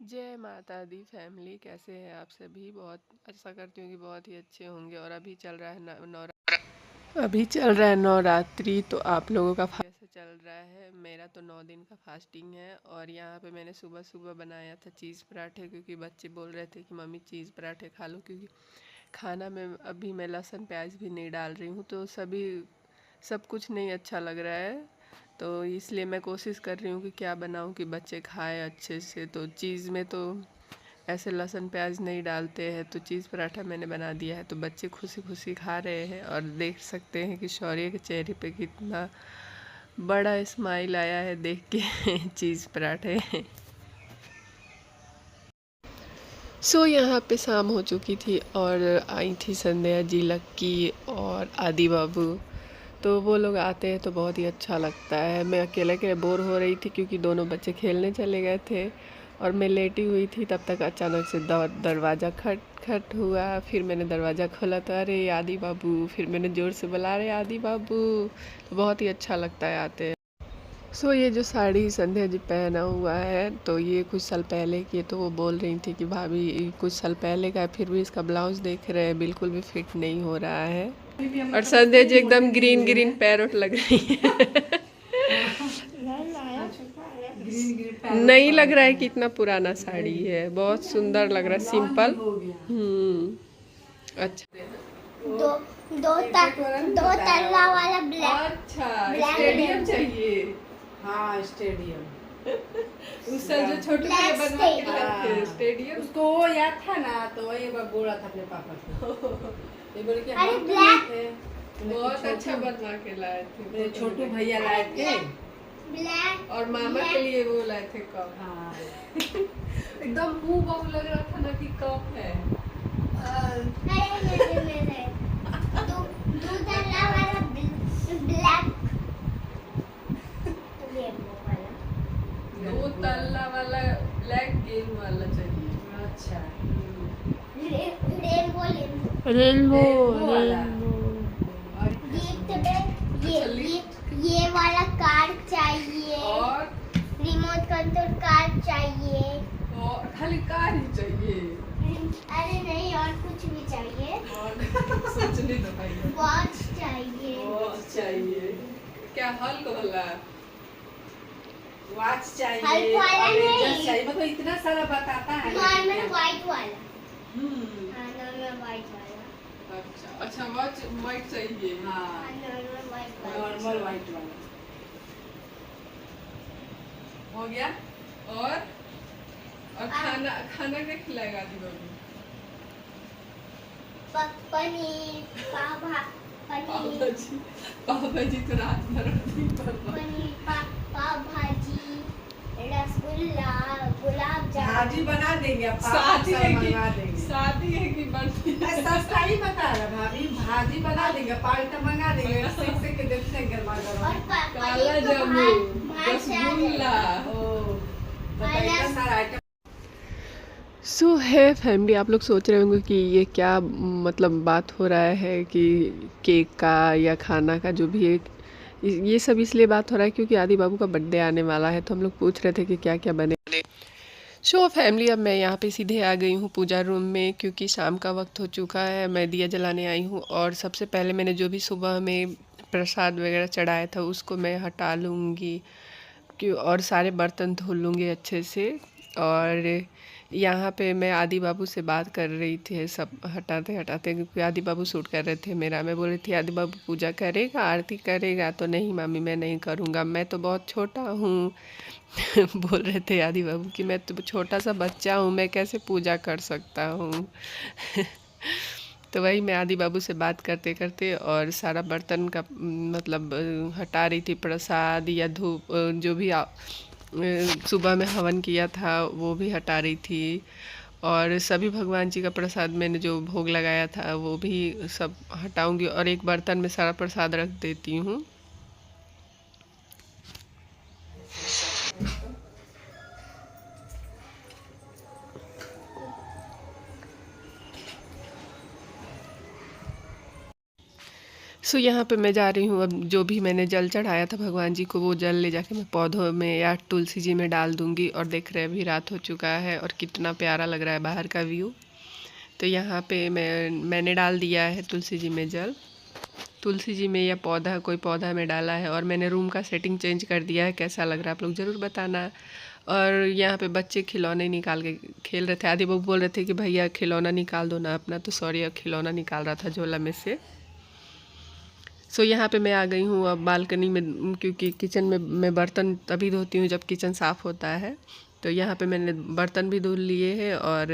जय माता दी फैमिली, कैसे हैं आप सभी। बहुत आशा करती हूँ कि बहुत ही अच्छे होंगे। और अभी चल रहा है नवरात्रि। तो आप लोगों का कैसे चल रहा है। मेरा तो 9 दिन का फास्टिंग है। और यहाँ पे मैंने सुबह सुबह बनाया था चीज़ पराठे, क्योंकि बच्चे बोल रहे थे कि मम्मी चीज़ पराठे खा लो, क्योंकि खाना में अभी मैं लहसुन प्याज भी नहीं डाल रही हूँ, तो सब कुछ नहीं अच्छा लग रहा है। तो इसलिए मैं कोशिश कर रही हूँ कि क्या बनाऊँ कि बच्चे खाएं अच्छे से। तो चीज़ में तो ऐसे लहसुन प्याज नहीं डालते हैं, तो चीज़ पराठा मैंने बना दिया है। तो बच्चे खुशी खुशी खा रहे हैं। और देख सकते हैं कि शौर्य के चेहरे पे कितना बड़ा स्माइल आया है देख के चीज़ पराठे। यहाँ पे शाम हो चुकी थी और आई थी संध्या जी, लक्की और आदि बाबू। तो वो लोग आते हैं तो बहुत ही अच्छा लगता है। मैं अकेले अकेले बोर हो रही थी, क्योंकि दोनों बच्चे खेलने चले गए थे और मैं लेटी हुई थी। तब तक अचानक से दरवाज़ा खट खट हुआ। फिर मैंने दरवाज़ा खोला तो अरे आदि बाबू। फिर मैंने ज़ोर से बोला अरे आदि बाबू। तो बहुत ही अच्छा लगता है आते हैं। ये जो साड़ी संध्या जी पहना हुआ है, तो ये कुछ साल पहले की है। तो वो बोल रही थी कि भाभी ये कुछ साल पहले का है, फिर भी इसका ब्लाउज देख रहे हैं बिल्कुल भी फिट नहीं हो रहा है। और संध्या जी एकदम ग्रीन ग्रीन पैरोट लग रही है। नहीं लग रहा है कि इतना पुराना साड़ी है, बहुत सुंदर लग रहा है, सिंपल। अच्छा। दो दो तल्ला वाला ब्लैक। अच्छा, स्टेडियम चाहिए। हाँ स्टेडियम। उस साल जो छोटे छोटे बनवा के लाए थे स्टेडियम। उसको वो याद था ना, तो वही बार बोला था अपने पापा को। ये बोले कि अरे हम तो ब्लैक। नहीं थे। बहुत अच्छा बनवा के लाए थे। मेरे छोटू भैया लाए थे। ब्लैक और मामा के लिए वो लाए थे कप। हाँ एकदम मुंह बहु लग रहा था ना कि कप है। मेरे दो दो तल्ला वाला ब्लैक रेनबो वाला। 2 तल्ला वाला ब्लैक गेम वाला चाहिए। अच्छा रेनबो वाला। गिफ्ट में ये वाला कार चाहिए। और रिमोट कंट्रोल कार चाहिए। खाली कार ही चाहिए। अरे नहीं, और कुछ भी चाहिए। और सोचने दो भाई। वॉच चाहिए। वॉच चाहिए। क्या हल्क वाला। वॉच चाहिए। हल्क वाला Avengers नहीं। चाहिए। मतलब इतना सारा बताता है ना कि नॉर्मल क्या। व्हाइट वाला। हम्म। हाँ, नॉर्मल व्हाइट वाला। अच्छा वॉच वाइट चाहिए। हाँ हाँ, नॉर्मल व्हाइट वाला। नॉर्मल व्हाइट वाला हो गया। और खाना खाना क्या खिलाएगा आदि बाबू। पनीर पाव भाजी। पाव भाजी तो रात भर दिन भर पनीर पाव भाजी, रसगुल्ला, गुलाब भाजी जामुन। बना देंगे। अब शादी है मंगा देंगे। कि शादी है कि बर्थडे। सस्ता ही बता रहा भाभी। भाजी बना देंगे, पार्टा मंगा देंगे, सेक सेक के देते हैं गर्मा गर्म। और काला पनीर तो जामुन, बाहर से आ रसगुल्ला। जाएगा। बताइए सारा आइटम। है फैमिली, आप लोग सोच रहे होंगे कि ये क्या मतलब बात हो रहा है कि केक का या खाना का जो भी है। ये सब इसलिए बात हो रहा है क्योंकि आदि बाबू का बर्थडे आने वाला है। तो हम लोग पूछ रहे थे कि क्या क्या बने। फैमिली, अब मैं यहाँ पे सीधे आ गई हूँ पूजा रूम में, क्योंकि शाम का वक्त हो चुका है। मैं दिया जलाने आई हूँ। और सबसे पहले मैंने जो भी सुबह में प्रसाद वगैरह चढ़ाया था उसको मैं हटा लूँगी, कि और सारे बर्तन धो लूँगी अच्छे से। और यहाँ पे मैं आदि बाबू से बात कर रही थी सब हटाते हटाते, क्योंकि आदि बाबू शूट कर रहे थे मेरा। मैं बोल रही थी आदि बाबू पूजा करेगा, आरती करेगा। तो नहीं मम्मी मैं नहीं करूँगा, मैं तो बहुत छोटा हूँ। बोल रहे थे आदि बाबू कि मैं तो छोटा सा बच्चा हूँ, मैं कैसे पूजा कर सकता हूँ। तो वही मैं आदि बाबू से बात करते करते और सारा बर्तन का मतलब हटा रही थी। प्रसाद या धूप जो भी सुबह में हवन किया था वो भी हटा रही थी। और सभी भगवान जी का प्रसाद मैंने जो भोग लगाया था वो भी सब हटाऊंगी, और एक बर्तन में सारा प्रसाद रख देती हूँ। सो यहाँ पे मैं जा रही हूँ, अब जो भी मैंने जल चढ़ाया था भगवान जी को वो जल ले जाके मैं पौधों में या तुलसी जी में डाल दूँगी। और देख रहे हैं अभी रात हो चुका है और कितना प्यारा लग रहा है बाहर का व्यू। तो यहाँ पे मैंने डाल दिया है तुलसी जी में जल, तुलसी जी में या पौधा कोई पौधा में डाला है। और मैंने रूम का सेटिंग चेंज कर दिया है। कैसा लग रहा है आप लोग ज़रूर बताना। और यहाँ पे बच्चे खिलौने निकाल के खेल रहे थे। आदि बाबू बोल रहे थे कि भैया खिलौना निकाल दो ना अपना, तो सॉरी खिलौना निकाल रहा था झोला में से। सो यहाँ पे मैं आ गई हूँ अब बालकनी में, क्योंकि किचन में मैं बर्तन तभी धोती हूँ जब किचन साफ़ होता है। तो यहाँ पे मैंने बर्तन भी धुल लिए हैं और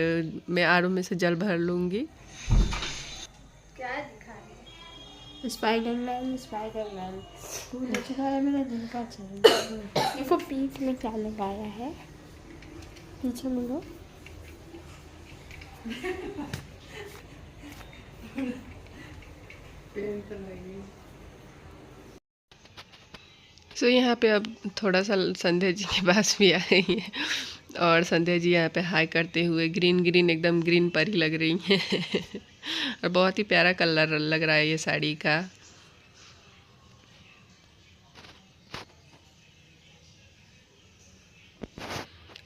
मैं आरओ में से जल भर लूँगी। क्या दिखा रहे स्पाइडरमैन स्पाइडरमैन मुझे दिखा रहा है, मेरा दिल का चल। देखो पीठ में क्या लगाया है, पीछे मिलो। सो यहाँ पे अब थोड़ा सा संध्या जी के पास भी आ गई है और संध्या जी यहाँ पे हाई करते हुए ग्रीन ग्रीन एकदम ग्रीन परी लग रही हैं और बहुत ही प्यारा कलर लग रहा है ये साड़ी का।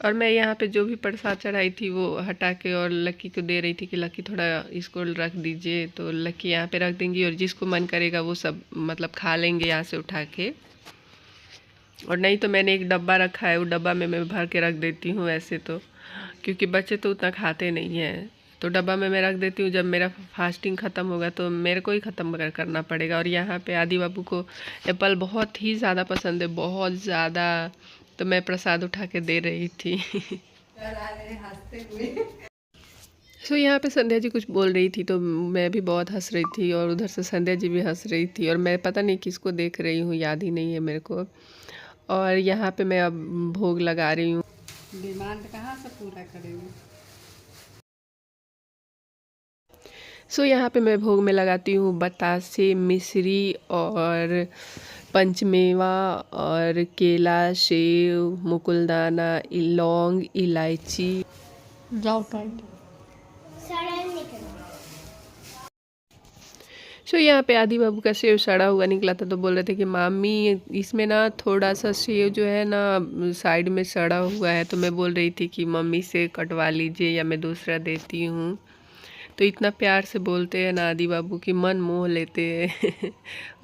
और मैं यहाँ पे जो भी प्रसाद चढ़ाई थी वो हटा के और लक्की को दे रही थी कि लक्की थोड़ा इसको रख दीजिए। तो लक्की यहाँ पे रख देंगी और जिसको मन करेगा वो सब मतलब खा लेंगे यहाँ से उठा के। और नहीं तो मैंने एक डब्बा रखा है, वो डब्बा में मैं भर के रख देती हूँ ऐसे तो, क्योंकि बच्चे तो उतना खाते नहीं हैं। तो डब्बा में मैं रख देती हूँ, जब मेरा फास्टिंग ख़त्म होगा तो मेरे को ही ख़त्म करना पड़ेगा। और यहाँ पे आदि बाबू को एप्पल बहुत ही ज़्यादा पसंद है, बहुत ज़्यादा। तो मैं प्रसाद उठा के दे रही थी। हंसते हुए। सो यहाँ पे संध्या जी कुछ बोल रही थी तो मैं भी बहुत हंस रही थी और उधर से संध्या जी भी हंस रही थी। और मैं पता नहीं किसको देख रही हूँ, याद ही नहीं है मेरे को। और यहाँ पे मैं अब भोग लगा रही हूँ। डिमांड कहाँ से पूरा करेंगे। सो यहाँ पे मैं भोग में लगाती हूँ बतासे, मिश्री और पंचमेवा और केला, सेव, मुकुलदाना, लौंग, इलायची। जाओ टाइट। सड़न निकल सो यहाँ पे आदि बाबू का सेव सड़ा हुआ निकला था तो बोल रहे थे कि मामी इसमें ना थोड़ा सा सेव जो है ना साइड में सड़ा हुआ है। तो मैं बोल रही थी कि मम्मी से कटवा लीजिए या मैं दूसरा देती हूँ। तो इतना प्यार से बोलते हैं ना आदि बाबू की मन मोह लेते हैं।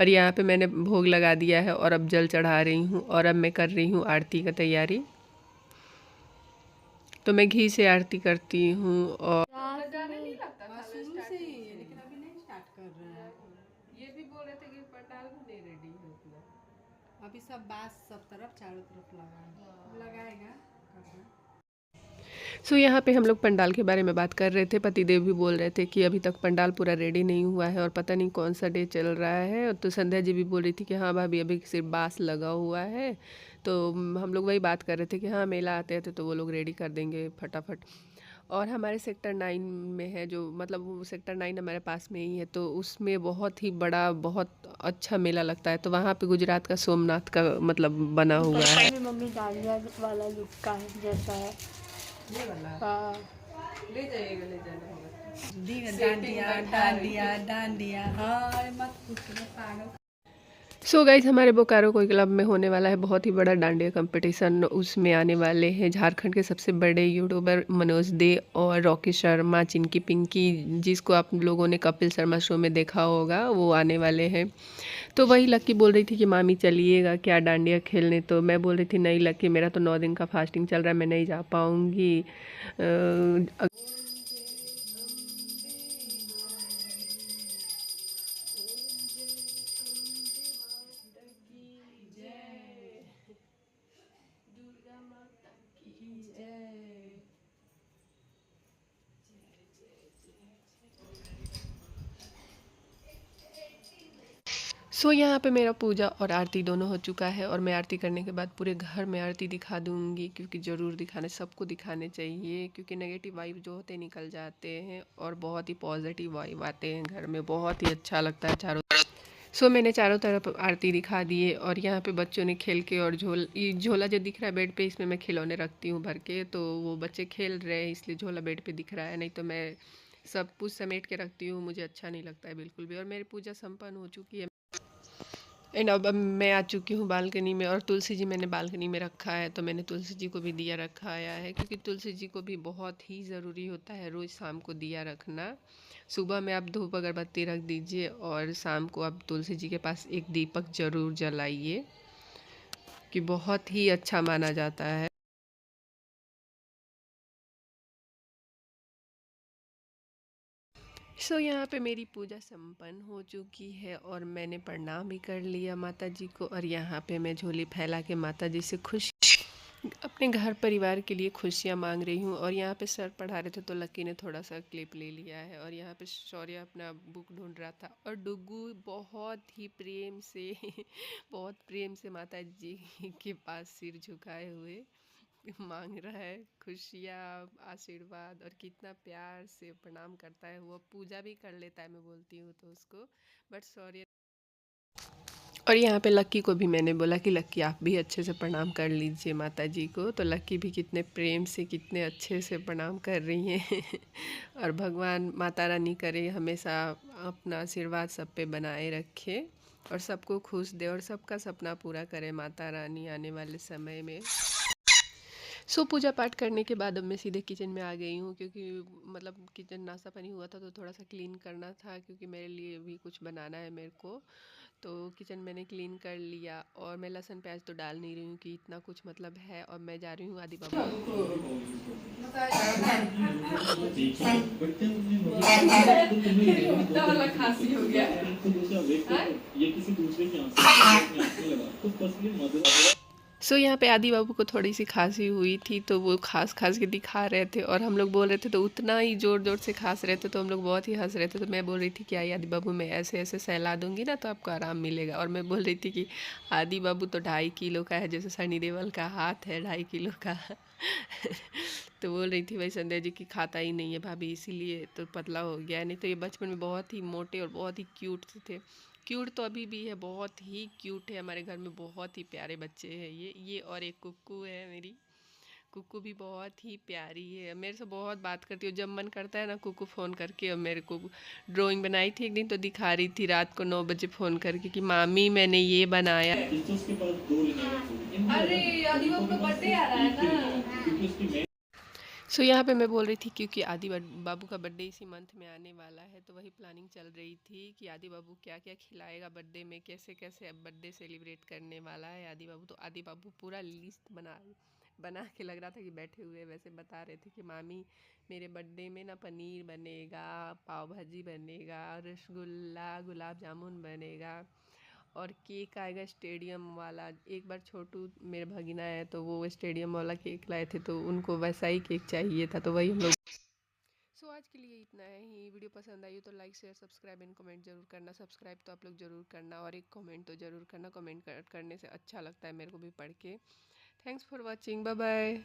और यहाँ पे मैंने भोग लगा दिया है और अब जल चढ़ा रही हूँ और अब मैं कर रही हूँ आरती का तैयारी। तो मैं घी से आरती करती हूँ। और शुरू से ही है, लेकिन अभी नहीं स्टार्ट कर रहे हैं। ये भी बोल रहे थे कि पंडाल भी नहीं रेडी है उतना। अभी सब बास सब तरफ चारों तरफ लगाएगा। सो यहाँ पे हम लोग पंडाल के बारे में बात कर रहे थे। पतिदेव भी बोल रहे थे कि अभी तक पंडाल पूरा रेडी नहीं हुआ है और पता नहीं कौन सा डे चल रहा है। तो संध्या जी भी बोल रही थी कि हाँ भाभी अभी सिर्फ बास लगा हुआ है। तो हम लोग वही बात कर रहे थे कि हाँ मेला आते हैं तो वो लोग रेडी कर देंगे फटाफट। और हमारे सेक्टर 9 में है, जो मतलब वो सेक्टर 9 हमारे पास में ही है, तो उसमें बहुत ही बड़ा बहुत अच्छा मेला लगता है। तो वहाँ पे गुजरात का सोमनाथ का मतलब बना हुआ है। मम्मी डालिया वाला लुक का है जैसा है ये वाला हाँ। ले जाइएगा, ले जाना डांडिया डांडिया डांडिया। हाँ मत पूछो पागल। सो गाइज हमारे बोकारो कोई क्लब में होने वाला है बहुत ही बड़ा डांडिया कंपटीशन। उसमें आने वाले हैं झारखंड के सबसे बड़े यूट्यूबर मनोज दे और रॉकी शर्मा, चिंकी पिंकी, जिसको आप लोगों ने कपिल शर्मा शो में देखा होगा, वो आने वाले हैं। तो वही लक्की बोल रही थी कि मामी चलिएगा क्या डांडिया खेलने। तो मैं बोल रही थी नहीं लक्की मेरा तो 9 दिन का फास्टिंग चल रहा है, मैं नहीं जा पाऊँगी। सो यहाँ पे मेरा पूजा और आरती दोनों हो चुका है और मैं आरती करने के बाद पूरे घर में आरती दिखा दूँगी, क्योंकि ज़रूर दिखाने सबको दिखाने चाहिए, क्योंकि नेगेटिव वाइब जो होते निकल जाते हैं और बहुत ही पॉजिटिव वाइब आते हैं घर में, बहुत ही अच्छा लगता है चारों तरफ। सो मैंने चारों तरफ आरती दिखा दी है और यहाँ पे बच्चों ने खेल के और झोला जो दिख रहा है बेड पे, इसमें मैं खिलौने रखती हूँ भर के। तो वो बच्चे खेल रहे हैं इसलिए झोला बेड पे दिख रहा है, नहीं तो मैं सब कुछ समेट के रखती हूँ, मुझे अच्छा नहीं लगता है बिल्कुल भी। और मेरी पूजा संपन्न हो चुकी है। एंड अब मैं आ चुकी हूँ बालकनी में, और तुलसी जी मैंने बालकनी में रखा है, तो मैंने तुलसी जी को भी दिया रखाया है, क्योंकि तुलसी जी को भी बहुत ही ज़रूरी होता है रोज़ शाम को दिया रखना। सुबह में आप धूप अगरबत्ती रख दीजिए, और शाम को आप तुलसी जी के पास एक दीपक ज़रूर जलाइए, कि बहुत ही अच्छा माना जाता है। यहाँ पे मेरी पूजा संपन्न हो चुकी है, और मैंने प्रणाम भी कर लिया माता जी को, और यहाँ पे मैं झोली फैला के माता जी से खुश अपने घर परिवार के लिए खुशियाँ मांग रही हूँ। और यहाँ पे सर पढ़ा रहे थे, तो लकी ने थोड़ा सा क्लिप ले लिया है, और यहाँ पे शौर्य अपना बुक ढूंढ रहा था, और डुगू बहुत ही प्रेम से बहुत प्रेम से माता जी के पास सिर झुकाए हुए मांग रहा है खुशियाँ, आशीर्वाद, और कितना प्यार से प्रणाम करता है। वो पूजा भी कर लेता है, मैं बोलती हूँ तो उसको, बट सॉरी। और यहाँ पे लक्की को भी मैंने बोला कि लक्की आप भी अच्छे से प्रणाम कर लीजिए माता जी को, तो लक्की भी कितने प्रेम से, कितने अच्छे से प्रणाम कर रही हैं और भगवान माता रानी करे हमेशा अपना आशीर्वाद सब पे बनाए रखे, और सबको खुश दे, और सबका सपना पूरा करे माता रानी आने वाले समय में। पूजा पाठ करने के बाद अब मैं सीधे किचन में आ गई हूँ, क्योंकि मतलब किचन नाश्ता पानी हुआ था, तो थोड़ा सा क्लीन करना था, क्योंकि मेरे लिए भी कुछ बनाना है मेरे को। तो किचन मैंने क्लीन कर लिया, और मैं लहसुन प्याज तो डाल नहीं रही हूँ कि इतना कुछ मतलब है, और मैं जा रही हूँ आदि बाबू। वाला खांसी हो गया। यहाँ पे आदि बाबू को थोड़ी सी खांसी हुई थी, तो वो खांस खांस के दिखा रहे थे, और हम लोग बोल रहे थे, तो उतना ही ज़ोर ज़ोर से खांस रहे थे, तो हम लोग बहुत ही हंस रहे थे। तो मैं बोल रही थी कि आदि बाबू मैं ऐसे ऐसे सहला दूंगी ना, तो आपको आराम मिलेगा। और मैं बोल रही थी कि आदि बाबू तो 2.5 किलो का है, जैसे सनी देओल का हाथ है 2.5 किलो का तो बोल रही थी भाई संध्या जी की खाता ही नहीं है भाभी, इसीलिए तो पतला हो गया, नहीं तो ये बचपन में बहुत ही मोटे और बहुत ही क्यूट थे। क्यूट तो अभी भी है, बहुत ही क्यूट है, हमारे घर में बहुत ही प्यारे बच्चे हैं ये। और एक कुक्कू है मेरी, कुक्कू भी बहुत ही प्यारी है, मेरे से बहुत बात करती है। जब मन करता है ना कुक्कू फ़ोन करके, और मेरे को ड्राइंग बनाई थी एक दिन, तो दिखा रही थी रात को 9 बजे फ़ोन करके कि मामी मैंने ये बनाया। अरे आदि बाबू का बर्थडे आ रहा है ना। यहाँ पे मैं बोल रही थी, क्योंकि आदि बाबू का बर्थडे इसी मंथ में आने वाला है, तो वही प्लानिंग चल रही थी कि आदि बाबू क्या क्या खिलाएगा बर्थडे में, कैसे कैसे अब बर्थडे सेलिब्रेट करने वाला है आदि बाबू। तो आदि बाबू पूरा लिस्ट बना के लग रहा था कि बैठे हुए वैसे बता रहे थे कि मामी मेरे बर्थडे में ना पनीर बनेगा, पाव भाजी बनेगा, रसगुल्ला, गुलाब जामुन बनेगा, और केक आएगा स्टेडियम वाला। एक बार छोटू मेरे भगीना है, तो वो स्टेडियम वाला केक लाए थे, तो उनको वैसा ही केक चाहिए था, तो वही हम लोग। आज के लिए इतना ही। वीडियो पसंद आई हो तो like share subscribe and comment जरूर करना। सब्सक्राइब तो आप लोग जरूर करना, और एक कमेंट तो जरूर करना। कमेंट करने से अच्छा लगता है मेरे को भी पढ़ के। Thanks for watching, bye bye.